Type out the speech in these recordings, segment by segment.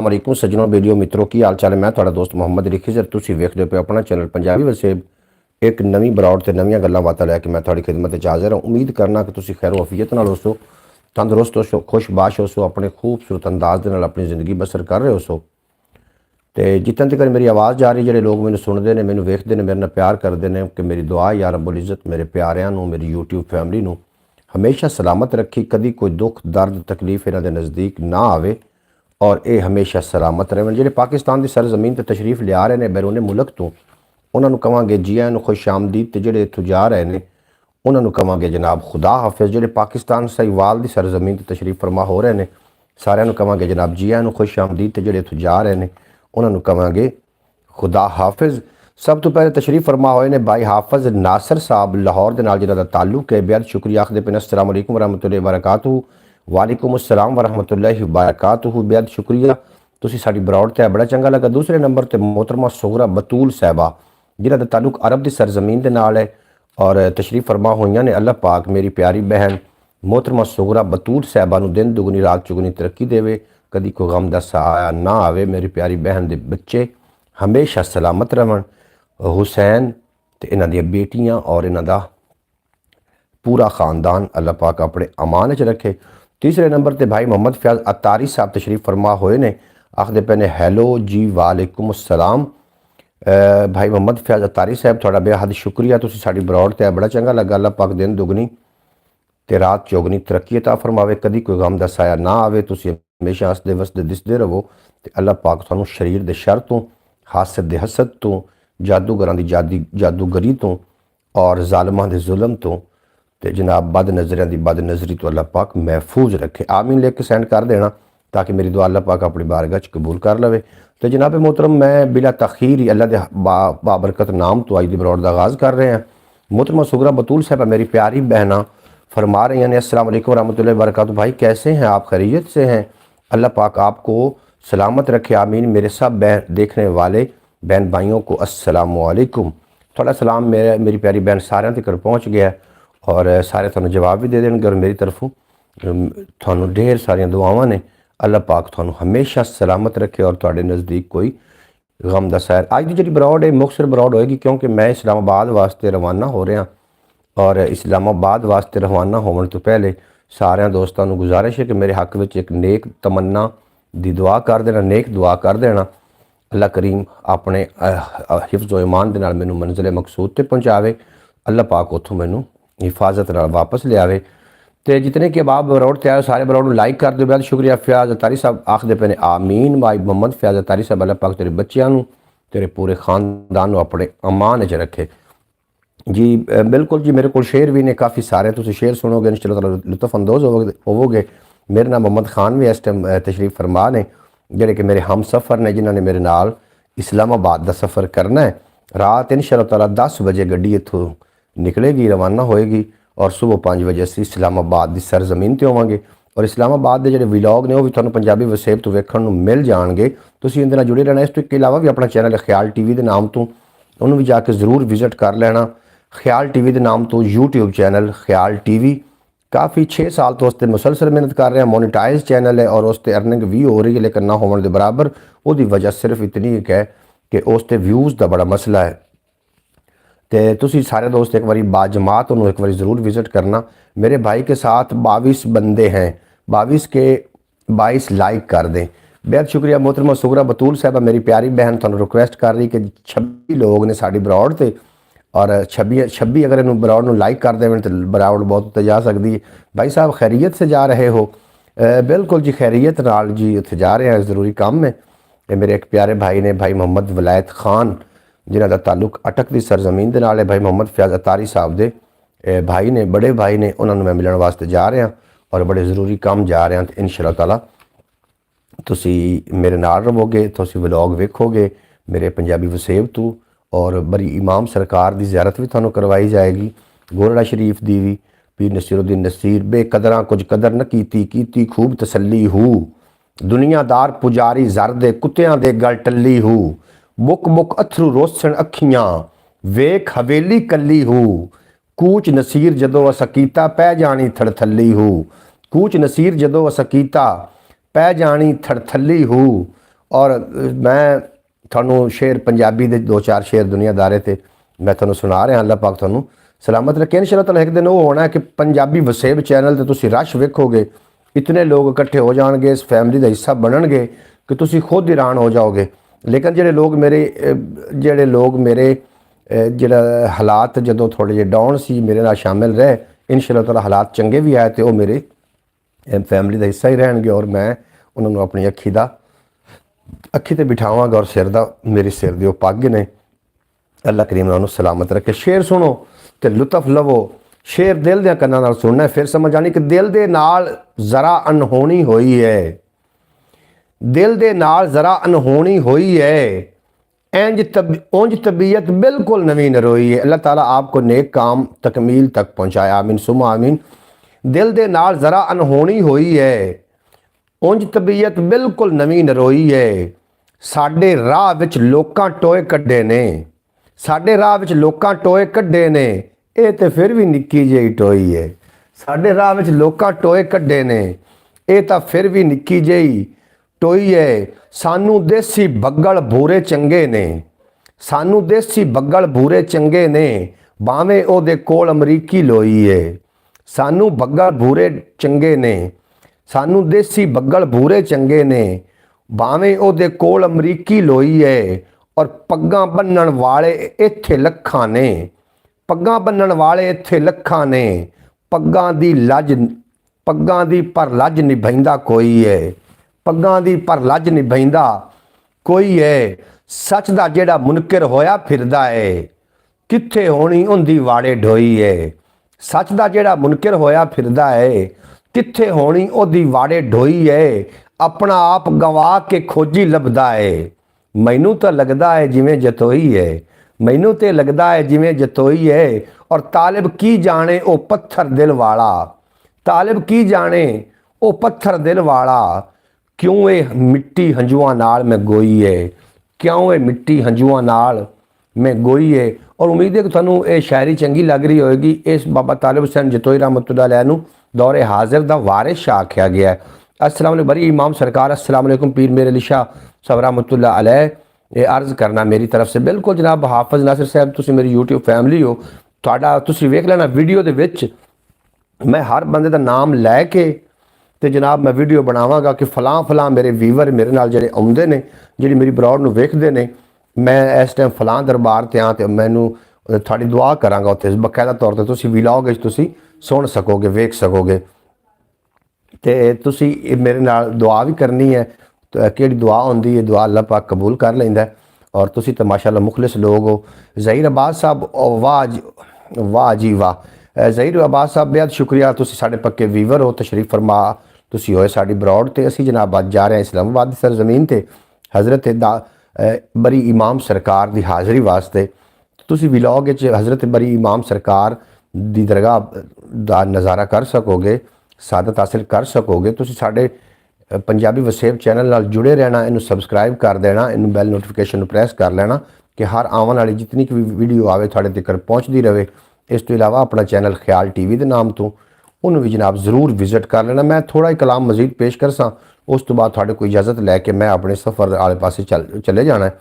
वालेकुम सज्जनों वीडियो मित्रों की हाल चाल है। मैं थोड़ा दोस्त मुहम्मद अली खिजर तुसी वेखदे पे अपना चैनल पंजाबी वसेब एक नवी बरौड़ ते नवीं गल्लां बातां लैके मैं थोड़ी खिदमत च हाज़िर हूँ। उम्मीद करना कि तुसी खैर वफीयत नाल होसो, तंदुरुस्त होसो, खुशबाश होसो, अपने खूबसूरत अंदाज दे नाल अपनी ज़िंदगी बसर कर रहे होसो। तो जितने तक मेरी आवाज़ जा रही, जो लोग मैंने सुनते हैं, मैंने वेखते हैं, मेरे नाल प्यार करते हैं कि मेरी दुआ या रब्बुल इज़्ज़त मेरे प्यारिਆਂ ਨੂੰ, मेरी यूट्यूब फैमिली ਨੂੰ हमेशा सलामत रखी, कभी कोई दुख दर्द तकलीफ इन्हां दे नज़दीक ना आवे और ये हमेशा सलामत रहें। ਜਿਹੜੇ पाकिस्तान की सरजमीन ਤੇ तशरीफ लिया रहे हैं बैरूने मुल्क तो उन्होंने कहांगे जी आयां नूं खुश आमदीद। ते ਜਿਹੜੇ इत्थों जा रहे हैं उन्होंने कहांगे जनाब खुदा हाफिज़। ਜਿਹੜੇ पाकिस्तान सहीवाल की सरजमीन ते तशरीफ फरमा हो रहे हैं सारिਆਂ ਨੂੰ कहांगे जनाब जी आयां नूं खुश आमदीद। ते ਜਿਹੜੇ इत्थों जा रहे हैं उन्होंने कहांगे खुदा हाफिज़। सब तो पहले तशरीफ फरमा होए ने भाई हाफिज़ नासर साहब लाहौर के नाल जिन्हां दा ताल्लुक है। बेहद शुक्रिया आखदे पे अस्सलाम वालेकुम वरहमतुल्लाहि वबरकातुहू। वालेकुम अस्सलाम वरहमतुल्लाहि वबरकातुहू। बेहद शुक्रिया, तुसी साडी बरौड़ ते बड़ा चंगा लगा। दूसरे नंबर ते मोहतरमा सुगरा बतूल साहबा जिन्हां दा ताल्लुक अरब की सरजमीन के नाल है और तशरीफ फरमा होईयां ने। अल्लाह पाक मेरी प्यारी बहन मोहतरमा सुगरा बतूल साहबा नूं दिन दुगनी रात चुगनी तरक्की देवे, कदी कोई गम दा साया ना आवे। मेरी प्यारी बहन दे बच्चे हमेशा सलामत रहन। हुसैन ते इन्हां दी बेटियां और इन्हां दा पूरा खानदान अल्लाह पाक अपने अमान च रखे। तीसरे नंबर ते भाई मोहम्मद फयाज अतारी साहब तशरीफ फरमा होए ने, आखदे पे ने हैलो जी वालेकुम अस्सलाम। भाई मोहम्मद फयाज अतारी साहब थोड़ा बेहद शुक्रिया, तुसी साडी बरौड़ ते बड़ा चंगा लगा। अल्लाह पाक दिन दुगनी ते रात चौगनी तरक्की अता फरमावे, कदी कोई गम दा साया ना आवे। तुसी हमेशा हसदे वसदे दिसदे रहो ते अल्लाह पाक तुहानू शरीर दे शर तो, हासद दे हसद तो, जादूगरां दी जादूगरी तो और जालमां दे जुल्म तो ते जनाब बद नज़रियां दी बद नज़री तो अल्लाह पाक महफूज रखे। आमीन लिख के सेंड कर देना ताकि मेरी दुआ अल्लाह पाक अपनी बारगाह च कबूल कर लवे। तो जनाब मोहतरम मैं बिला तखीर ही अल्लाह के बाबरकत नाम तो अज दी बरौड़ का आगाज़ कर रहे हैं। मोहतरमा सुगरा बतूल साहबा मेरी प्यारी बहना फरमा रही हैं अस्सलाम वालेकुम रहमतुल्लाहि व बरकातुहू। भाई कैसे हैं आप, खैरियत से हैं? अल्लाह पाक आपको सलामत रखे, आमीन। मेरे सब बहन देखने वाले बहन भाइयों को अस्सलाम वालेकुम। थोड़ा सलाम मेरी प्यारी बहन सारे तक पहुँच गया और सारे थानू जवाब भी दे देंगे और मेरी तरफों थानू ढेर सारिया दुआवां ने। अल्लाह पाक थानू हमेशा सलामत रखे और तुहाडे नज़दीक कोई गम दा सायर। अज की जी बरौड़ है मुख्तसर बरौड़ होएगी क्योंकि मैं इस्लामाबाद वास्ते रवाना हो रहा और इस्लामाबाद वास्ते रवाना होने तो पहले सारे दोस्तों को गुजारिश है कि मेरे हक में एक नेक तमन्ना दी दुआ कर देना, नेक दुआ कर देना। अल्लाह करीम अपने हिफ्ज़ व ईमान दे नाल मैनू मंजिल मकसूद ते पहुँचावे। अल्लाह पाक उतों मैनू हिफाजत नाल वापस लियावे। तो जितने कि अब आप बरौड़ ते आए सारे बरौड़ लाइक कर दो। बहुत शुक्रिया। फयाज अतारी साहब आखदे पे ने आमीन। भाई मोहम्मद फयाज अतारी साहब अल्लाह पाक तेरे बच्चों तेरे पूरे खानदान अपने अमान च रखे जी। बिल्कुल जी, मेरे को शेर भी ने काफ़ी सारे, तुम शेर सुनोगे इंशाअल्लाह लुत्फ अंदोज़ होवोगे। मेरे नाम मोहम्मद खान भी इस टाइम तशरीफ फरमा ने जेडे कि मेरे हम सफ़र ने जिन्होंने मेरे नाल इस्लामाबाद का सफ़र करना है। रात इंशाअल्लाह ताला 10 बजे गड्डी इत्थों निकलेगी, रवाना होएगी और सुबह 5 बजे असीं इस्लामाबाद की सरजमीन ते होवांगे। और इस्लामाबाद के जोड़े विलॉग ने वो भी तुहानू पंजाबी वसेब तो वेखण नूं मिल जाएंगे। तुसीं इहदे नाल जुड़े रहना। इस तो इलावा भी अपना चैनल ख्याल TV के नाम तो उन्होंने भी जाके ज़रूर विजिट कर लेना। ख्याल TV के नाम तो यूट्यूब चैनल ख्याल TV काफ़ी 6 साल तो उसते मुसलसल मेहनत कर रहे हैं। मोनेटाइज चैनल है और उसते अर्निंग भी हो रही है, लेकिन ना होने के बराबर। वो वजह सिर्फ इतनी एक है कि उसते व्यूज़ का बड़ा मसला है। तो तुसी सारे दोस्त एक बारी बाजमात उन्होंने एक बार ज़रूर विजिट करना। मेरे भाई के साथ 22 बंदे हैं, 22 के 22 लाइक कर दें। बेहद शुक्रिया। मोहतरमा सुगरा बतूल साहबा मेरी प्यारी बहन थानू रिक्वेस्ट कर रही कि 26 लोग ने साड़ी बरौड़ ते और 26 अगर इन बरौड़ नूं लाइक कर दें तो बरौड़ बहुत उत्ते जा सकती है। भाई साहब खैरियत से जा रहे हो? बिल्कुल जी खैरियत नाल जी उत्थे जा रहे हैं, ज़रूरी काम है। ये मेरे एक प्यारे भाई ने भाई मोहम्मद वलायत खान जिन्हां दा ताल्लुक अटक की सरजमीन के नाल है। भाई मोहम्मद फयाज अतारी साहब दे भाई ने, बड़े भाई ने, उन्होंने मैं मिलने वास्ते जा रहा और बड़े ज़रूरी काम जा रहा। तो इंशाअल्लाह ताला तुसी मेरे नाल रहोगे, तुसी व्लॉग वेखोगे मेरे पंजाबी वसेब तो और बड़ी इमाम सरकार की ज़ियारत भी तुहानू करवाई जाएगी। गोरड़ा शरीफ की भी पीर नसीरुद्दीन नसीर बेकदरां कुछ कदर न कीती खूब तसल्ली हू। दुनियादार पुजारी जर दे कुत्तियां दे गल टल्ली हू। मुक मुक अथरू रोसन अखियां वेख हवेली कली हू। कूच नसीर जदों अस कीता पै जानी थड़थली हू। कूच नसीर जदों अस कीता पै जानी थड़थली हू। और मैं ਤੁਹਾਨੂੰ ਸ਼ੇਰ ਪੰਜਾਬੀ ਦੇ 2-4 ਸ਼ੇਰ ਦੁਨੀਆਦਾਰੇ ਤੇ ਮੈਂ ਤੁਹਾਨੂੰ ਸੁਣਾ ਰਿਹਾ। ਅੱਲਾਹ ਪਾਕ ਤੁਹਾਨੂੰ ਸਲਾਮਤ ਰੱਖੇ। ਇਨਸ਼ਾਅੱਲਾਹ ਤਾਲਾ ਇੱਕ ਦਿਨ ਉਹ ਹੋਣਾ ਕਿ ਪੰਜਾਬੀ ਵਸੇਬ ਚੈਨਲ ਤੇ ਤੁਸੀਂ ਰਸ਼ ਵੇਖੋਗੇ, ਇਤਨੇ ਲੋਕ ਇਕੱਠੇ ਹੋ ਜਾਣਗੇ, ਇਸ ਫੈਮਿਲੀ ਦਾ ਹਿੱਸਾ ਬਣਨਗੇ ਕਿ ਤੁਸੀਂ ਖੁਦ ਹੈਰਾਨ ਹੋ ਜਾਓਗੇ। ਲੇਕਿਨ ਜਿਹੜੇ ਲੋਕ ਮੇਰੇ ਜਿਹੜਾ ਹਾਲਾਤ ਜਦੋਂ ਥੋੜ੍ਹੇ ਜਿਹੇ ਡਾਊਨ ਸੀ ਮੇਰੇ ਨਾਲ ਸ਼ਾਮਿਲ ਰਹੇ, ਇਨਸ਼ਾਅੱਲਾਹ ਤਾਲਾ ਹਾਲਾਤ ਚੰਗੇ ਵੀ ਆਏ ਤੇ ਉਹ ਮੇਰੇ ਫੈਮਿਲੀ ਦਾ ਹਿੱਸਾ ਹੀ ਰਹਿਣਗੇ ਔਰ ਮੈਂ ਉਹਨਾਂ ਨੂੰ ਆਪਣੀ ਅੱਖੀ ਤੇ ਬਿਠਾਵਾਂਗਾ ਔਰ ਸਿਰ ਦਾ ਮੇਰੇ ਸਿਰ ਦੇ ਉਹ ਪੱਗ ਨੇ। ਅੱਲਾਹ ਕਰੀਮ ਉਹਨਾਂ ਨੂੰ ਸਲਾਮਤ ਰੱਖੇ। ਸ਼ੇਰ ਸੁਣੋ ਤੇ ਲੁਤਫ ਲਵੋ। ਸ਼ੇਰ ਦਿਲ ਦੇ ਕੰਨਾਂ ਨਾਲ ਸੁਣਨਾ, ਫਿਰ ਸਮਝ ਆਣੀ ਕਿ ਦਿਲ ਦੇ ਨਾਲ ਜ਼ਰਾ ਅਨਹੋਣੀ ਹੋਈ ਹੈ, ਦਿਲ ਦੇ ਨਾਲ ਜ਼ਰਾ ਅਨਹੋਣੀ ਹੋਈ ਹੈ, ਉਂਝ तबीयत बिल्कुल नवी नरोई है। अल्लाह ताला आपको नेक काम तकमील तक पहुँचाए, आमीन सुमा आमीन। दिल दे नाल ज़रा अनहोनी होई है, ਉਂਝ तबीयत बिल्कुल नवी नरोई है। साडे राह विच लोकां टोए कड्डे ने, साडे राह विच लोकां टोए कड्डे ने, ये तो फिर भी निक्की ਜਿਹੀ टोई है। साडे राह विच लोकां टोए कड्डे ने, ये तो फिर भी निक्की ਜਿਹੀ टोई है। सानू देसी बग्गल भूरे चंगे ने, सानू देसी बग्गल भूरे चंगे ने, भावें ओदे कोल अमरीकी लोई है। सानू बग्गल भूरे चंगे ने, सानू देसी बग्गल भूरे चंगे ने, भावें ओदे कोल अमरीकी लोई है। और पग्गां बन्नण वाले इत्थे लखां ने, पग्गां बन्नण वाले इत्थे लखां ने, पग्गां दी पर लज निभाइंदा कोई है, पग्गां दी पर लज निभाइंदा कोई है। सच दा जेड़ा मुनकर होया फिरदा है, कित्थे होनी उंदी वाड़े ढोई है। सच दा जेड़ा मुनकर होया फिरदा है, कित्थे होनी उदी वाड़े ढोई है। अपना आप गवा के खोजी लभदा है, मैनू तो लगदा है जिवें जतोई है, मैनू तो लगदा है जिवें जतोई है। और तालिब की जाने ओ पत्थर दिल वाला, तालिब की जाने ओ पत्थर दिल वाला, क्यों ये मिट्टी हंजुआं नाल मैं गोई है, क्यों ये मिट्टी हंजुआं नाल मैं गोई है। और उम्मीद है कि तुहानू ये शायरी चंगी लग रही होगी। इस बाबा तालिब हुसैन जतोई रहमतुल्लाह अलैह नू दौरे हाजिर दा वारिस आख्या गया है। अस्सलाम वालेकुम बरी इमाम सरकार, अस्सलाम वालेकुम पीर मेरे अली शाह साहब रहमतुल्लाह अलैह। ये अर्ज़ करना मेरी तरफ से बिल्कुल जनाब हाफिज़ नासिर साहब, तुसी मेरी यूट्यूब फैमिली हो, तुहाडा तुसी वेख लेना वीडियो दे विच मैं हर बंदे दा नाम लैके तो जनाब मैं वीडियो बनावांगा कि फलां फलां मेरे वीवर मेरे नाल जेहड़े आउंदे ने, जिहड़ी मेरी ब्रॉड नूं वेखदे ने, मैं इस टाइम फलां दरबार ते आं ते मैनू थोड़ी दुआ करांगा उत्थे बकायदा तौर ते तुसी व्लॉग विच तुसी सुन सकोगे, वेख सकोगे ते तुसी मेरे नाल दुआ भी करनी है। तो केड़ी दुआ होंदी है, दुआ अल्लाह पाक कबूल कर लैंदा है। और तुसी तो माशाअल्लाह मुखलिस लोग हो। ज़हीर अब्बास साहब वाह जी वाह। ज़हीर अब्बास साहब बेहद शुक्रिया, तुसी साडे पक्के वीवर हो, तशरीफ फरमा तुसी होए साडी ब्रॉड ते। असी जनाब अज जा रहे हैं इस्लामाबाद सरजमीन ते हज़रत बरी इमाम सरकार की हाज़री वास्ते। तुसी व्लॉग विच हज़रत बरी इमाम सरकार दी दरगाह दा नज़ारा कर सकोगे, सादत हासिल कर सकोगे। तुसी साडे पंजाबी वसेब चैनल नाल जुड़े रहना, इनू सबसक्राइब कर देना, इनू बैल नोटिफिकेशन प्रेस कर लेना कि हर आने वाली जितनी भी वीडियो आवे थोड़े तक पहुँचती रहे। इस तो इलावा अपना चैनल ख्याल TV के नाम तो उन्होंने भी जनाब ज़रूर विजिट कर लेना। मैं थोड़ा ही कलाम मजीद पेश कर सा, उस तो बाद थोड़े कोई इजाज़त लैके मैं अपने सफ़र आले पासे चले जाना है।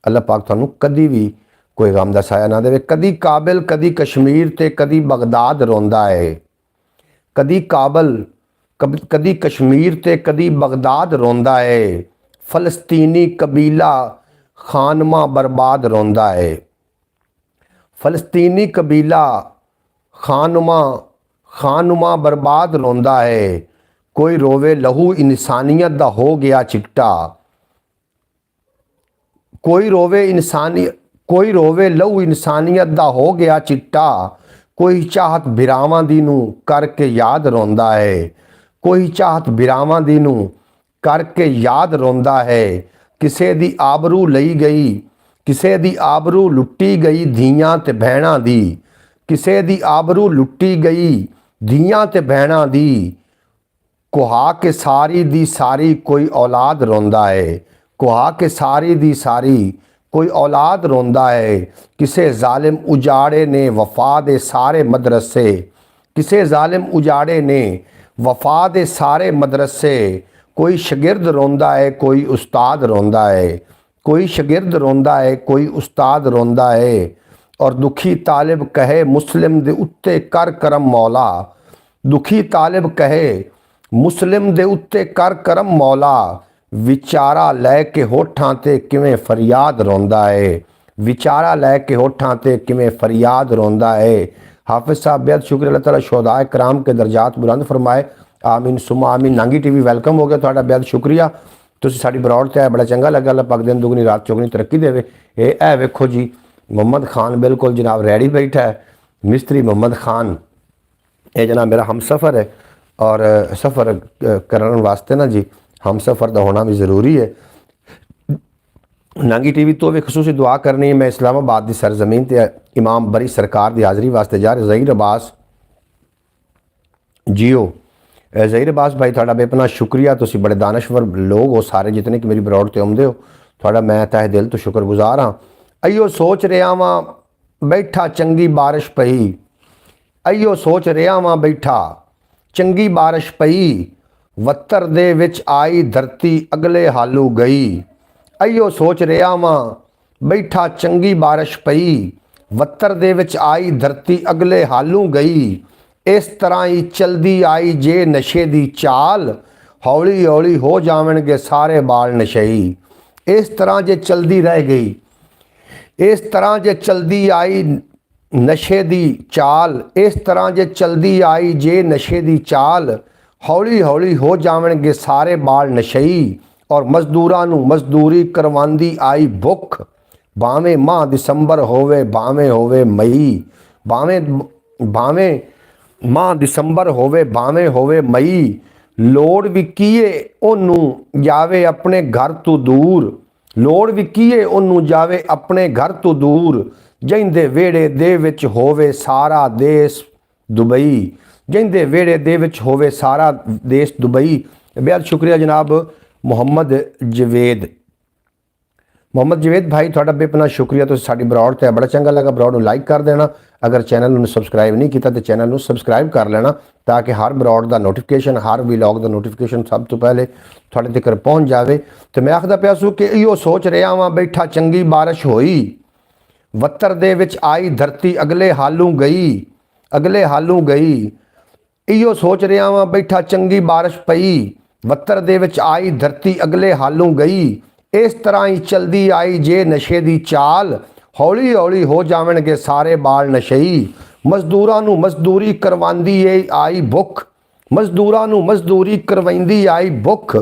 अल्लाह पाक थानू कदी भी कोई गम दा साया ना देवे। कदी काबिल कदी कश्मीर ते कदी बगदाद रोंदा है, कदी काबल कदी कश्मीर ते कदी बगदाद रोंदा है। फ़लस्तीनी कबीला खानमा बर्बाद रोंदा है, फ़लस्तीनी कबीला खानुमा बर्बाद रोंदा है। कोई रोवे लहू इंसानियत दा हो गया चिट्टा, कोई रोवे लहू इंसानियत दा हो गया चिट्टा। कोई चाहत बिरावां दी नू करके याद रोंदा है, कोई चाहत बिरावां दी नू करके याद रोंदा है। किसे दी आबरू लई गई, किसे दी आबरू लुट्टी गई धीयां ते भैणां दी, किसे दी आबरू लुट्टी गई धीयां ते भैणां दी। कुहा के सारी दी सारी कोई औलाद रोंदा है, कुहा के सारी दी सारी कोई औलाद रोंदा है। किसे जालिम उजाड़े ने वफा दे सारे मदरसे, किसे जालिम उजाड़े ने वफा दे सारे मदरसे। कोई शागिर्द रोंदा है कोई उस्ताद रोंदा है, कोई शागिर्द रोंदा है कोई उस्ताद रोंदा है। और दुखी तालिब कहे मुस्लिम दे उत्ते कर करम मौला, दुखी तालिब कहे मुस्लिम दे उत्ते कर करम मौला। विचारा लैके होठां ते किवें फरियाद रोंदा है, विचारा लैके होठां ते किवें फरियाद रोंदा है। हाफिज़ साहब बेहद शुक्रिया, अल्लाह ताला शोहदाए कराम के दर्जात बुलंद फरमाए। आमीन सुमा आमीन। नांगी टीवी वेलकम हो गया, तुहाडा बेहद शुक्रिया, तुसीं साडी ब्रॉड ते आए, बड़ा चंगा लगा। अल्लाह पाक दिन दुगनी रात चौगनी तरक्की देवे। ए वेखो जी मोहम्मद खान बिल्कुल जनाब रेडी बैठा है, मिस्त्री मोहम्मद खान। ये जनाब मेरा हम सफ़र है और सफ़र करने वास्ते ना जी हम सफ़र का होना भी ज़रूरी है। नांगी टीवी तो भी खसूसी दुआ करनी है। मैं इस्लामाबाद की सरजमीन ते इमाम बरी सरकार की हाज़री वास्ते जा रहा। ज़हीर अब्बास जियो, ज़हीर अब्बास भाई थोड़ा बेपना शुक्रिया, तुसी बड़े दानश्वर लोग हो सारे जितने कि मेरी ब्रॉड ते आउंदे हो, थोड़ा मैं तहे दिल तो शुक्रगुजार हाँ। अयो सोच रहा वां बैठा चंगी बारिश पई, अयो सोच रहा वां बैठा चंगी बारिश पई। वत्तर दे विच आई धरती अगले हालू गई, अयो सोच रहा वां बैठा चंगी बारिश पई। वत्तर दे विच आई धरती अगले हालू गई। इस तरह ही चलदी आई जे नशे दी चाल, हौली हौली हो जावणगे सारे बाल नशई। इस तरह जे चलदी रह गई, इस तरह जे चलदी आई नशे दी चाल, इस तरह जे चलदी आई जे नशे दी चाल। हौली हौली हो जावणगे सारे बाल नशई। और मजदूरां नूं मजदूरी करवांदी आई भुख, भावें माह दिसंबर होवे भावें होवे मई, भावें माह दिसंबर होवे भावें होवे मई। लोड़ भी कीए ओनू जावे अपने घर तो दूर, लोड़ भी कीए ओनू जावे अपने घर तो दूर। जिंदे वेड़े दे विच होवे सारा देश दुबई, जिंदे वेड़े दे विच होवे सारा देश दुबई। बेहद शुक्रिया जनाब मुहम्मद जवेद, मुहम्मद जवेद भाई थोड़ा बेपना शुक्रिया, तुसीं साडी ब्रॉड ते बड़ा चंगा लगा। ब्रॉड लाइक कर देना, अगर चैनल में सबसक्राइब नहीं किया तो चैनल में सबसक्राइब कर लेना, ताकि हर ब्रॉड का नोटिफिकेशन हर व्लॉग का नोटिफिकेशन सब तो पहले थोड़े तक पहुँच जाए। तो मैं आखदा पिया सू कि इहो सोच रहा वां बैठा चंगी बारिश होई। वत्तर दे विच आई धरती अगले हालू गई, अगले हालू गई। इहो सोच रहा वां बैठा चंगी बारिश पई। वत्तर दे विच आई धरती अगले हालू गई। इस तरह ही चलदी आई जे नशे दी चाल, हौली हौली हो जावणगे सारे बाल नशई। मजदूरां नूं मजदूरी करवांदी आई भुख, मजदूरां नूं मजदूरी करवांदी आई भुख।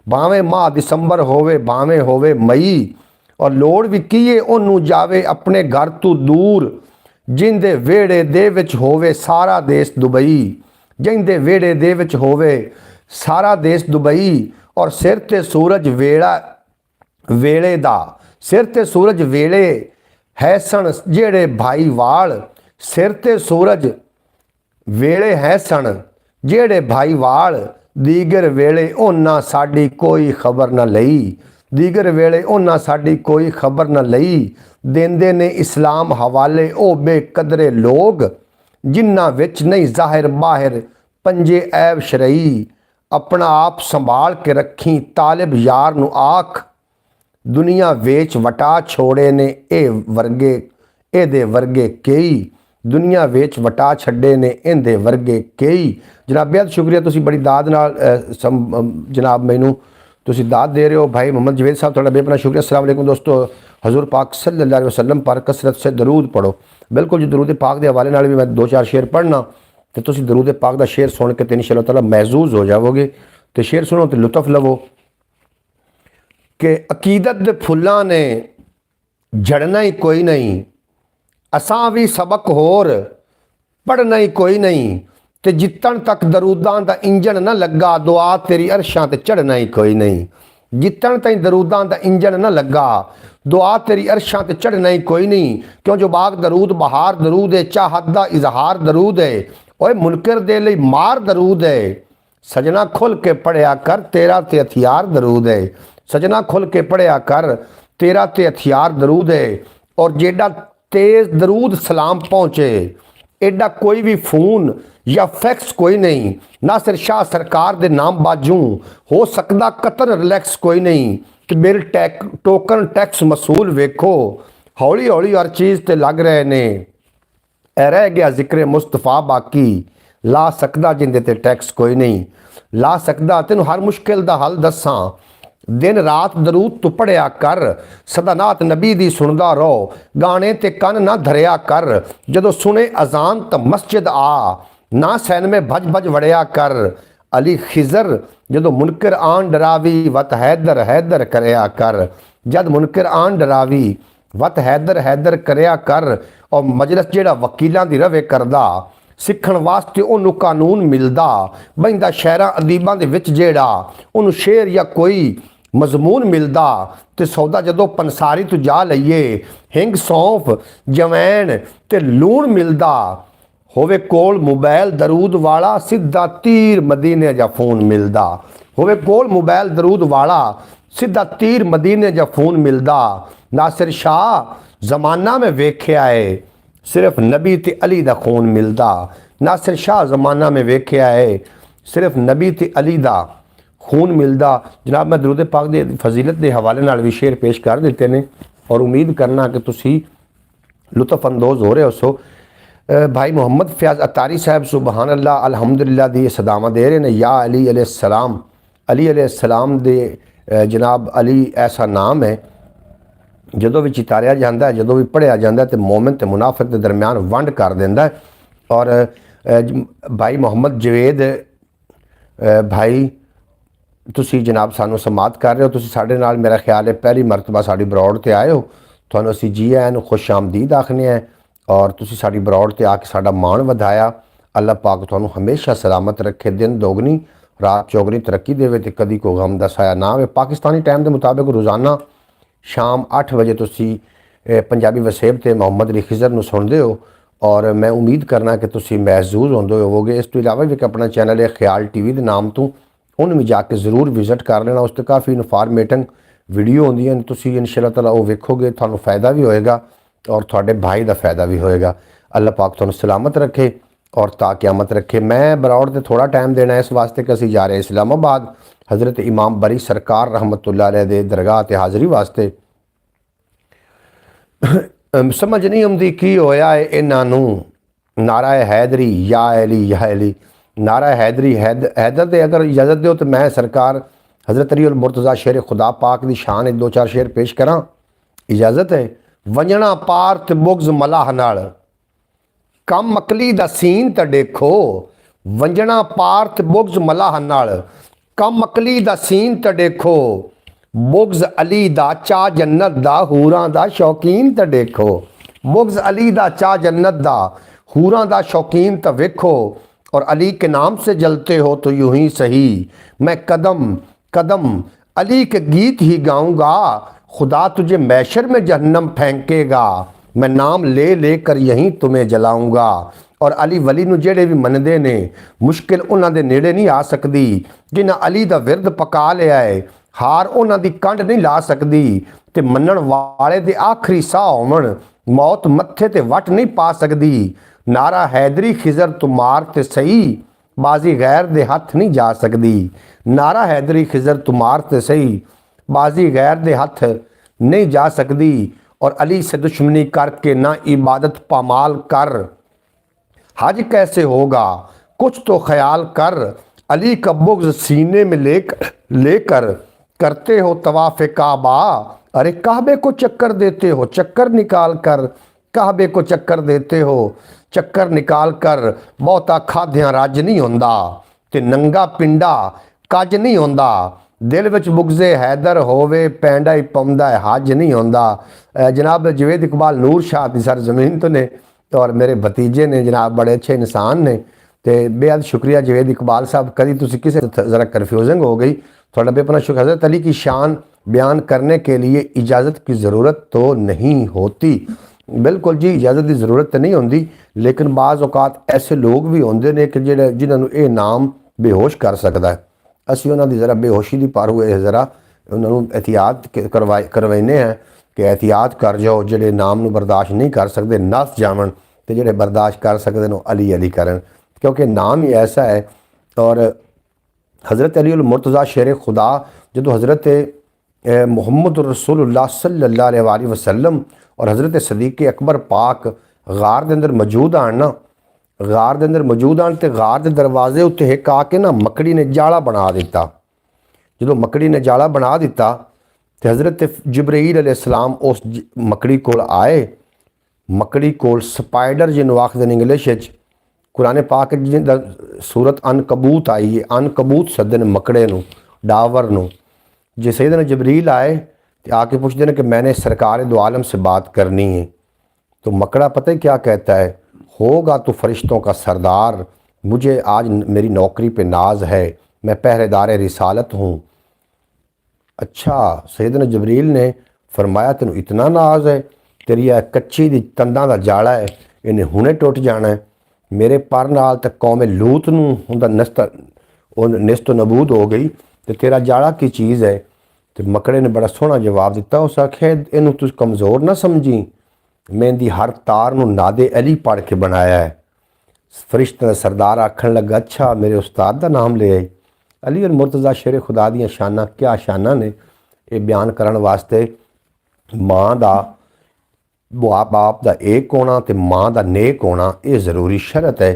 भावें माह दिसंबर होवे भावें होवे मई। और लोड़ भी कीए ओनू जावे अपने घर तो दूर। जिंदे वेड़े दे विच होवे सारा देश दुबई, जिंदे वेड़े दे विच होवे सारा देश दुबई। और सिर ते सूरज वेले दा, सिर ते सूरज वेले है सन जेड़े भाई वाल। सिर ते सूरज वेले है सन जेड़े भाई वाल। दीगर वेले उन्हां साडी कोई खबर न लई, दीगर वेले उन्हां साडी कोई खबर न लई। देंदे ने इस्लाम हवाले ओ बेकदरे लोग, जिन्हां विच नहीं ज़ाहिर बाहिर पंजे ऐब शरई। अपना आप संभाल के रखी तालिब यार नूं आख, दुनिया वेच वटा छोड़े ने ए वर्गे एदे वर्गे कई। दुनिया वेच वटा छड्डे ने इंदे वर्गे कई। जनाब बेहद शुक्रिया, तुसी बड़ी दाद नाल जनाब मैनू तुसी दाद दे रहे हो। भाई मोहम्मद जवेद साहब थोड़ा बेपना शुक्रिया। अस्सलाम वालेकुम दोस्तों, हजूर पाक सल्लल्लाहु अलैहि वसल्लम पर कसरत से दरूद पढ़ो। बिल्कुल जी, दरूद पाक के हवाले नाल भी मैं 2-4 शेर पढ़ना, तो तुसी दरूद पाक का शेर सुन के इंशाअल्लाह ताला महजूज हो जाओगे। तो शेर सुनो तो लुत्फ लवो कि अकीदत दे फुल्लां ने झड़ना ही कोई नहीं, असां भी सबक होर पढ़ना ही कोई नहीं। ते जितन तक दरूदां दा इंजन न लगा, दुआ तेरी अरशां ते चढ़ना ही कोई नहीं। जितन तई दरूदां दा इंजन न लगा, दुआ तेरी अरशां ते चढ़ना ही कोई नहीं। क्यों जो बाग दरूद बहार दरूद है, चाहत दा इजहार दरूद है। ओए मुनकर दे लई मार दरूद है। सजना खुल के पढ़िया कर तेरा ते हथियार दरूद है। सजना खुल के पढ़िया कर तेरा ते हथियार दरूद है। और जेड़ा तेज दरूद सलाम पहुँचे, एडा कोई भी फोन या फैक्स कोई नहीं। नासिर शाह सरकार दे नाम बाजू हो सकदा कतन रिलैक्स कोई नहीं कि मेरे टोकन टैक्स मसूल वेखो हौली हौली हर चीज़ ते लग रहे ने। ए रह गया जिक्र मुस्तफा बाकी ला सकदा जिंदे ते टैक्स कोई नहीं ला सकदा। तेन हर मुश्किल दा हल दसां दिन रात दरूद तू पढ़िया कर सदा नात नबी दी सुनदा रहो गाने ते कन ना धरिया कर जदों सुने अजान तो मस्जिद आ ना सैन में भज भज वड़िया कर। अली खिजर जदों मुनकर आन डरावी वत हैदर हैदर करया कर जद मुनकर आन डरावी वत हैदर हैदर करया कर। और मजलिस जेड़ा वकीलों की रवे करदा सिखण वास्ते उन्होंने कानून मिलदा बहिंदा शहरां अदीबां दे विच जेड़ा उन्होंने शेर या कोई मजमून मिलदा ते सौदा जदों पंसारी तो जा लईए हिंग सौंफ जवैन ते लूण मिलदा होवे कोल मोबाइल दरूद वाला सीधा तीर मदीने जा फोन मिलदा होवे कोल मोबाइल दरूद वाला सीधा तीर मदीने जा फोन मिलदा। नासिर शाह जमाना में वेख्या है सिर्फ नबी ते अली दा खून मिलदा। नासिर शाह जमाना में वेख्या है सिर्फ नबी ते अली दा खून मिलदा। जनाब मैं दरूद पाक दे फजीलत के हवाले नाल भी शेर पेश कर दिते ने और उम्मीद करना कि तुसी लुत्फ अंदोज हो रहे हो सो। भाई मुहम्मद फयाज अतारी साहब सुबहान अल्लाह अल्हम्दुलिल्लाह दी सदामा दे रहे ने या अली अलैहिस्सलाम। अली अलैहिस्सलाम दे जनाब अली ऐसा नाम है जदों भी चितारिया जाता है जदों भी पढ़िया जाता है तो मोमिन ते मुनाफिक के दरम्यान वंड कर देंदा है। और भाई मुहम्मद जवेद भाई तुसी जनाब सानू समात कर रहे हो तुसी साडे नाल मेरा ख्याल है पहली मरतबा साड़ी ब्रॉड ते आए हो तुहानू असीं जी आयां नूं खुश आमदीद आखने हैं और तुसी साड़ी ब्रॉड ते आके साडा मान वधाया। अल्लाह पाक तुहानू हमेशा सलामत रखे दिन दोगनी रात चौगनी तरक्की देवे ते कदी कोई गम दा साया ना आवे। पाकिस्तानी टाइम के मुताबिक रोज़ाना शाम 8 बजे तुसी पंजाबी वसेब ते मुहम्मद अली खिजर नूं सुनदे हो और मैं उम्मीद करना कि तुसी महसूस होंदे होवोगे। इस तो इलावा भी अपना चैनल है ख्याल टीवी के नाम तो उन्हें भी जाके जरूर विजिट कर लेना। उस पर काफ़ी इनफॉर्मेटिव वीडियो होंदियां तुसी इंशाअल्लाह ताला वो वेखोगे थानू फ़ायदा भी होएगा और थोड़े भाई का फ़ायदा भी होएगा। अल्लाह पाक तुहानू सलामत रखे और ता क़यामत रखे। मैं बरौड़ से थोड़ा टाइम देना है इस वास्ते कि असीं जा रहे इस्लामाबाद हज़रत इमाम बरी सरकार रहमतुल्लाह अलैह दे दरगाह ते हाज़री वास्ते। समझ नहीं आती की होया है इन्हां नूं नारा हैदरी या अली नारा हैदरी हैदर दे अगर इजाज़त दो तो मैं सरकार हज़रत अली मुर्तज़ा शेर खुदा पाक की शान 2-4 शेर पेश करा इजाज़त है। वंजना पार्थ बुग्ज मलाह नाल कम अकली दा सीन त देखो वंजना पार्थ बुग्ज मलाह नाल कम अकली दा सीन त देखो बुग्ज अली दा चा जन्नत दा हूरां दा शौकीन त देखो बुग्ज अली दा चा जन्नत दा हूरां दा शौकीन त वेखो और अली के नाम से जलते हो तो यूं ही सही मैं कदम कदम अली के गीत ही गाऊंगा खुदा तुझे मैशर में जहन्नम फेंकेगा मैं नाम ले लेकर यहीं तुम्हें जलाऊंगा। और अली वली नूं जेड़े भी मनदे ने मुश्किल उन्हां दे नेड़े नहीं आ सकदी जिन्हां अली दा विरद पका लिया है हार उन्हां दी कंड नहीं ला सकदी ते मनण वाले दे आखिरी साह होवण मौत मत्थे ते वट नहीं पा सकदी। नारा हैदरी खिजर तू मार ते सही बाजी गैर दे हथ नहीं जा सकदी। नारा हैदरी खिजर तू मार ते सही बाजी गैर दे हथ नहीं जा सकदी। और अली से दुश्मनी करके ना इबादत पामाल कर हज कैसे होगा कुछ तो ख्याल कर अली का बुग़्ज़ सीने में लेकर करते हो तवाफ़ काबा अरे काबे को चक्कर देते हो चक्कर निकाल कर काबे को चक्कर देते हो चक्कर निकाल कर बहुता खाद्या रज नहीं होंदा ते नंगा पिंडा कज नहीं होंदा दिल विच बुग़्ज़े हैदर होवे पैंडा ही पाउंदा है हज नहीं होंदा। जनाब जवेद इकबाल नूर शाह की सरजमीन तो ने और मेरे भतीजे ने जनाब बड़े अच्छे इंसान ने तो बेहद शुक्रिया जवेद इकबाल साहब कभी तुसी किसी ज़रा कन्फ्यूजिंग हो गई थोड़ा बेपना शुक्र। हज़रत अली की शान बयान करने के लिए इजाज़त की ज़रूरत तो नहीं होती बिल्कुल जी इजाज़त की ज़रूरत तो नहीं होती लेकिन बाज़ औकात ऐसे लोग भी होंदे ने कि जिहड़े जिन्होंने ये नाम बेहोश कर सकता है असीं उन्हां दी ज़रा बेहोशी दी पर हुए ज़रा उन्होंने एहतियात करवाइने हैं कि एहतियात कर जाओ जिहड़े नाम नूं बर्दाश्त नहीं कर सकते नस जावन तो ਜਿਹੜੇ बर्दाश्त कर सकते हैं अली अली करन, क्योंकि नाम ही ऐसा है। और हज़रत अली उल मुर्तज़ा शेर खुदा जो हज़रत मुहम्मद रसूलुल्लाह सल्लल्लाहु अलैहि वसल्लम और हज़रत सदीक़ अकबर पाक गार के अंदर मौजूद आन ना, गार के अंदर मौजूद आन तो गार के दरवाजे उत्ते एक आके ना मकड़ी ने जाला बना दिता। जो मकड़ी ने जाला बना दिता तो हज़रत जिब्राईल अलैहिस्सलाम उस मकड़ी कोल आए। मकड़ी कोल स्पाइडर जिन्हों आखदे इंग्लिश कुरान पाक जिंदा सूरत अनकबूत आई है, अनकबूत सदन मकड़े नूं, डावर नूं। जे सैयदना जिब्रील आए तो आके पूछते हैं कि मैंने सरकार दो आलम से बात करनी है। तो मकड़ा पता ही क्या कहता है, होगा तो फरिश्तों का सरदार, मुझे आज मेरी नौकरी पे नाज है, मैं पहरेदार रिसालत हूँ। अच्छा, सैयदना जिब्रील ने फरमाया तेनू इतना नाज है, तेरी कच्ची दी तंदां दा जाड़ा है, इन्हें हुणे टुट जाना है। मेरे पर नाल तो कौम लूत नूं उहदा निस्त नबूद हो गई, तो तेरा जाड़ा की चीज़ है। तो मकड़े ने बड़ा सोहना जवाब दिता। उस आखे इनू तुम कमज़ोर ना समझी, मैं इहदी हर तार नूं नादे अली पढ़ के बनाया है। फरिश्ते दा सरदार आखन लगा, अच्छा मेरे उस्ताद का नाम ले आई। अली उल मुर्तज़ा शेर खुदा दियां शानां क्या शानां ने, ये बयान करन वास्ते माँ दा बाप का एक होना तो माँ का नेक होना ये ज़रूरी शरत है।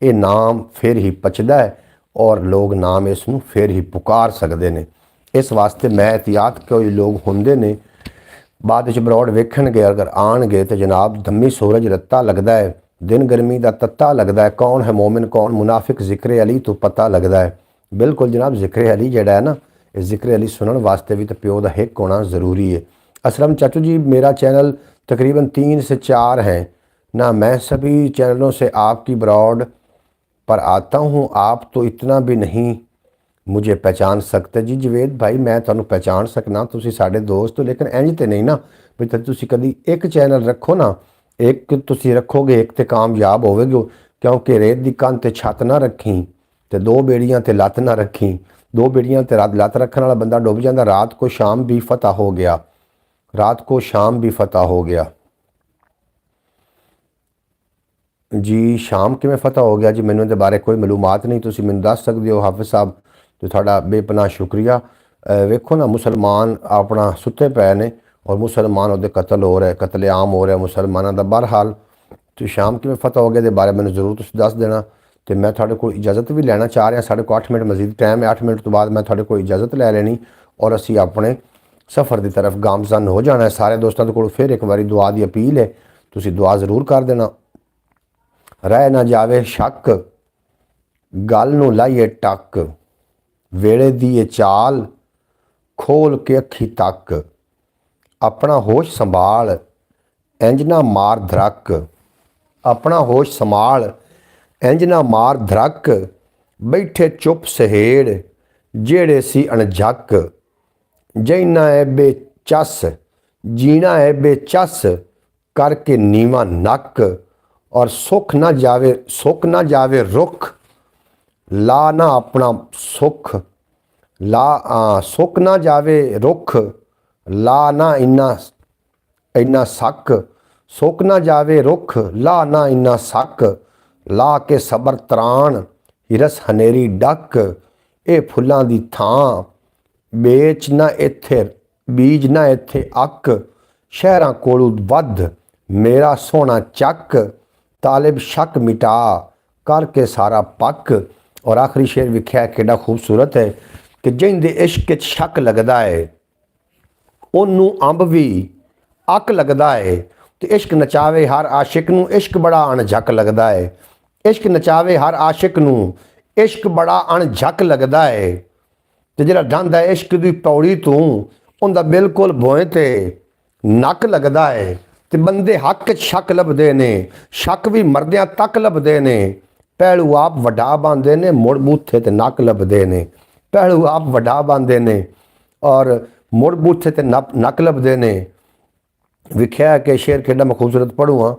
ये नाम फिर ही पचदा है और लोग नाम इसनूं फिर ही पुकार सकते हैं। इस वास्ते मैं एहतियात कोई लोग होंदे ने बाद विच बरौड़ वेखणगे, अगर आणगे तो जनाब दमी सूरज रत्ता लगता है, दिन गर्मी का तत्ता लगता है। कौन है मोमिन कौन मुनाफिक, जिक्र अली तो पता लगता है। बिल्कुल जनाब, जिक्र अली जिहड़ा है ना, इस जिक्र अली सुनने वास्ते भी तो प्यो का हिक होना ज़रूरी है। असलम चाचू जी, मेरा चैनल तकरीबन 3 से 4 हैं ना, मैं सभी चैनलों से आपकी ब्रॉड पर आता हूँ, आप तो इतना भी नहीं मुझे पहचान सकते। जी जवेद भाई, मैं तुहानूं पहचान सकना, तुसी साडे दोस्त हो, लेकिन इंज तो नहीं ना भी तुसी कभी एक चैनल रखो ना, एक तुसी रखोगे एक तो कामयाब होवेगे, क्योंकि रेत की कंध ते छत ना रखी तो 2 बेड़ियां ते लत्त ना रखी। 2 बेड़ियां ते लत्त रखने वाला बंदा डुब जाता। रात को शाम भी फतह हो गया, रात को शाम भी फतह हो गया। जी शाम किवें फतह हो गया जी, मैनूं इहदे बारे कोई मालूमात नहीं, तुसीं मैनूं दस सकदे हो हाफिज़ साहब, तो तुहाडा बेपनाह शुक्रिया। वेखो ना, मुसलमान अपना सुते पे ने और मुसलमान उहदे कतल हो रहे, कतलेआम हो रहा मुसलमानों का। बहरहाल तो शाम किवें फतह हो गया दे बारे मैनूं जरूर तुसीं दस देना। तो मैं तुहाडे कोल इजाज़त भी लैना चाह रहा। साढ़े को 8 मिनट मजीद टाइम है, 8 मिनट तो बाद मैं तुहाडे कोल इजाज़त लै लेनी और असी अपने सफ़र की तरफ गामजन हो जाना है। सारे दोस्तों को फिर एक बारी दुआ की अपील है, तुसी दुआ ज़रूर कर देना। रह ना जावे शक, गल नूं लाइए टक, वेले दी ये चाल खोल के अखी तक, अपना होश संभाल इंज ना मार धरक, अपना होश संभाल इंज ना मार धरक, बैठे चुप सहेड़ जेड़े सी अणझक, जैना है बेचस जीना है बेचस, करके नीवा नक, और सुख ना जावे रुख, ला ना अपना सुख, सुख ना जावे रुख, ला ना इन्ना सक, सुख ना जावे रुख, ला ना इन्ना सक, ला के सबर त्राण हिरस हनेरी डक, ए फुल्लां दी थां बेच ना इत्थे बीज ना इत्थे अक, शहरां कोलू वध मेरा सोना चक, तालिब शक मिटा करके सारा पक। और आखिरी शेर विख्या कितना खूबसूरत है कि जिंदे इश्क शक लगता है उन्नू अंब भी अक लगता है। तो इश्क नचावे हर आशिक नू इश्क बड़ा अणझक लगता है, इश्क नचावे हर आशिक नू इश्क बड़ा अणझक लगता है। तो जिहड़ा डंद है इश्क दी पौड़ी तू उनका बिल्कुल भोए ते नक लगता है। तो बंदे हक शक लभदे ने, शक भी मरदियां तक लभदे ने, पहलू आप वड्डा बांधे ने मुड़ बूथे ते नक लभदे ने, पहलू आप वड्डा बांधे ने और मुड़ बूथे ते नक लभदे ने। विख्या के शेर केड़ा मैं खूबसूरत पढ़ूँ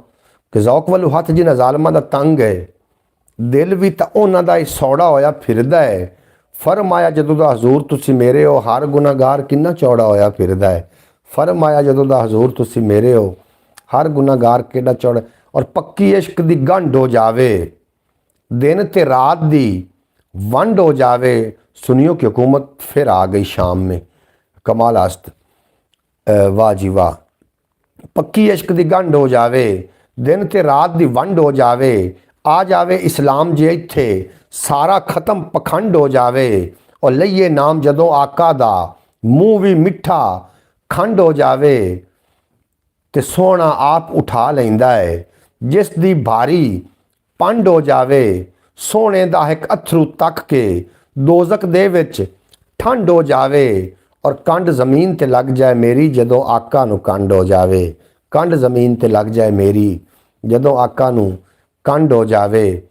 कि जौक वालू हथ जिन्हां जालमां दा तंग है, दिल भी तो उन्हां दा ही सौड़ा होया फिरदा है। फरमाया जदों दा हजूर तुसी मेरे हो, हर गुनाहगार किन्ना चौड़ा होया फिरदा है। फरमाया जदों दा हजूर तुसी मेरे हो, हर गुनाहगार केड़ा चौड़ा। और पक्की इश्क दी गंढ हो जावे, दिन ते रात दी वंड हो जावे, सुनियो कि हुकूमत फिर आ गई शाम में। कमाल आस्त, वाह जी वाह। पक्की इश्क दी गंढ हो जावे, दिन ते रात दी वंड हो जावे, आ जावे इस्लाम जे इत्थे, सारा खत्म पखंड हो जावे, और लईए नाम जदों आका दा, मूँह भी मिठा खंड हो जावे, ते सोहना आप उठा लैंदा है, जिस दी भारी पंड हो जावे, सोहने दा एक अथरू तक के, दोजक दे विच ठंड हो जावे, और कंड जमीन ते लग जाए मेरी, जदों आका नू कंड हो जावे। कंड जमीन ते लग जाए मेरी, जदों आका नू कंड हो जावे,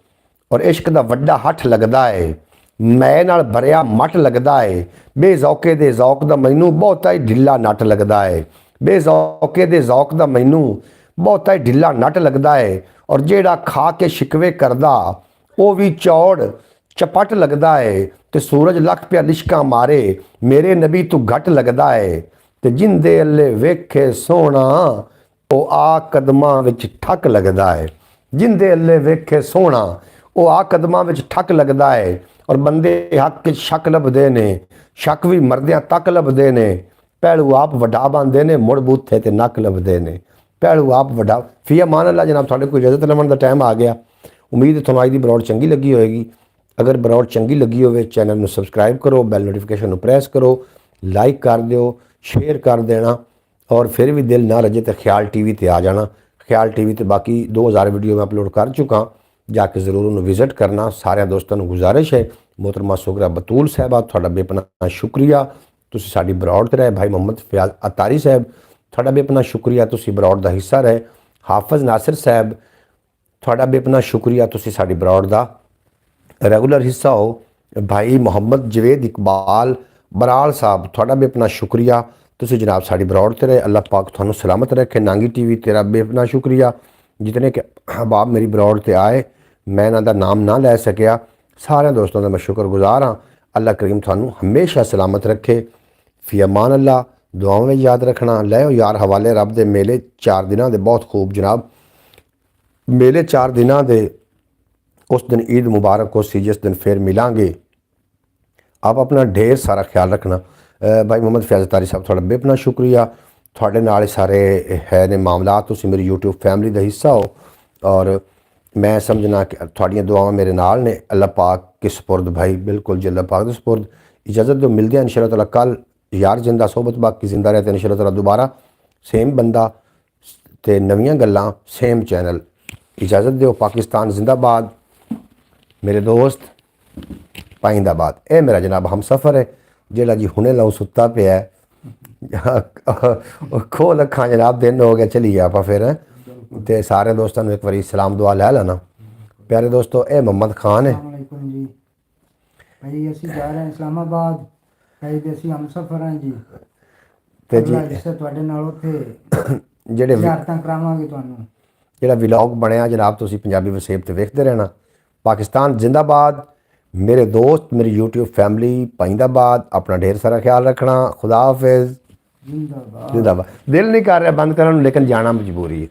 और इश्क दा वड्डा हठ लगदा है, मैं नाल भरिया मट लगदा है, बेजौके दे जौक दा मैनू बहुता ही ढिला नट लगदा है, बेजौके दे जौक दा मैनू बहुता ही ढिला नट लगदा है, और जेड़ा खा के शिकवे करदा वो भी चौड़ चपट लगदा है, ते सूरज लख पिया लिशका मारे, मेरे नबी तू घट लगदा है, ते जिंदे अल्ले वेखे सोहना ओ आ कदमां विच ठक लगदा है, जिंदे अल्ले वेखे सोहना ओ आ कदमां विच ठक लगदा है, और बंदे हक के शक लभदे ने, शक भी मरदियां तक लभदे ने, पहलू आप वड्डा बनदे ने, मुड़ बूथे ते नक लभदे ने, पहलू आप वड्डा। फी अमान अल्लाह। जनाब तुहाडे कोल इजाजत लवण दा टाइम आ गया। उम्मीद है तुहानू अज दी बरौड़ चंगी लगी होएगी। अगर बरौड़ चंगी लगी होवे चैनल में सबसक्राइब करो, बैल नोटिफिकेशन प्रेस करो, लाइक कर दिओ, शेयर कर देना, और फिर भी दिल ना रजे तो ख्याल टीवी ते आ जाना। ख्याल टीवी ते बाकी 2000 वीडियो मैं अपलोड कर चुका, जाके जरूर उन्होंने विजिट करना। सारे दोस्तों को गुजारिश है। मोहतरमा सुगरा बतूल साहबा तुहाडा बेपना शुक्रिया, तुसीं साडी बरौड़ ते रहे। भाई मोहम्मद फयाज अतारी साहब तुहाडा बेपना शुक्रिया, तुसीं बरौड़ दा हिस्सा रहे। हाफिज नासिर साहब तुहाडा बेपना शुक्रिया, तुसीं साडी बरौड़ दा रेगूलर हिस्सा हो। भाई मोहम्मद जवेद इकबाल बराल साहब तुहाडा बेपना शुक्रिया, तुसीं जनाब साडी बरौड़ ते रहे। अल्लाह पाक तुहानू सलामत रखे। नांगी टीवी तेरा बेपना शुक्रिया। जितने के अहबाब मेरी बरौड़ ते आए, मैं इन्हां दा नाम ना लै सकिया, सारे दोस्तों का मैं शुक्रगुजार हाँ। अल्लाह करीम तुहानू हमेशा सलामत रखे। फी अमान अल्लाह। दुआओं में याद रखना। लै यार हवाले रब दे मेले 4 दिनों के बहुत खूब जनाब। मेले 4 दिनों के, उस दिन ईद मुबारक हो सी जिस दिन फिर मिलांगे। आप अपना ढेर सारा ख्याल रखना। भाई मोहम्मद फयाज अतारी साहब थोड़ा बेपना शुक्रिया, थोड़े नाल सारे है ने मामला। तुसीं मेरी यूट्यूब फैमिली का हिस्सा हो, और मैं समझना कि थोड़ियां दुआवां मेरे नाल ने। अल्लाह पाक के सपुर्द भाई, बिल्कुल जी अल्लाह पाक के सपुर्द। इजाज़त दो, मिलते हैं इंशाअल्लाह ताला कल। यार जिंदा सोबत बाकी जिंदा रहते इंशाअल्लाह ताला दोबारा सेम बंदा ते नवीं गल्लां सेम चैनल। इजाज़त दो। पाकिस्तान जिंदाबाद। मेरे दोस्त पाइंदाबाद। ए मेरा जनाब हम सफ़र है जेड़ा जी हुणे लाऊं सुत्ता पिया खोल अखां जनाब, दिन हो गया चली गया आप फिर। तो सारे दोस्तों एक बारी सलाम दुआ लै लेना। प्यारे दोस्तों ए मोहम्मद खान है जी। भाई असी जा रहे हैं इस्लामाबाद, भाई असी हम सफर हैं जी। ते जी तुहाडे नाल उत्थे जेड़े ज़ियारतां करावांगे तुहानू। जेड़ा व्लॉग बनया जनाब तुसीं पंजाबी वसेब ते वेखदे रहना। पाकिस्तान जिंदाबाद। मेरे दोस्त मेरी यूट्यूब फैमिली पाइंदाबाद। अपना ढेर सारा ख्याल रखना। खुदा हाफिज़। जिंदाबाद। जिंदाबाद। दिल नहीं कर रहा बंद करने, लेकिन जाना मजबूरी है।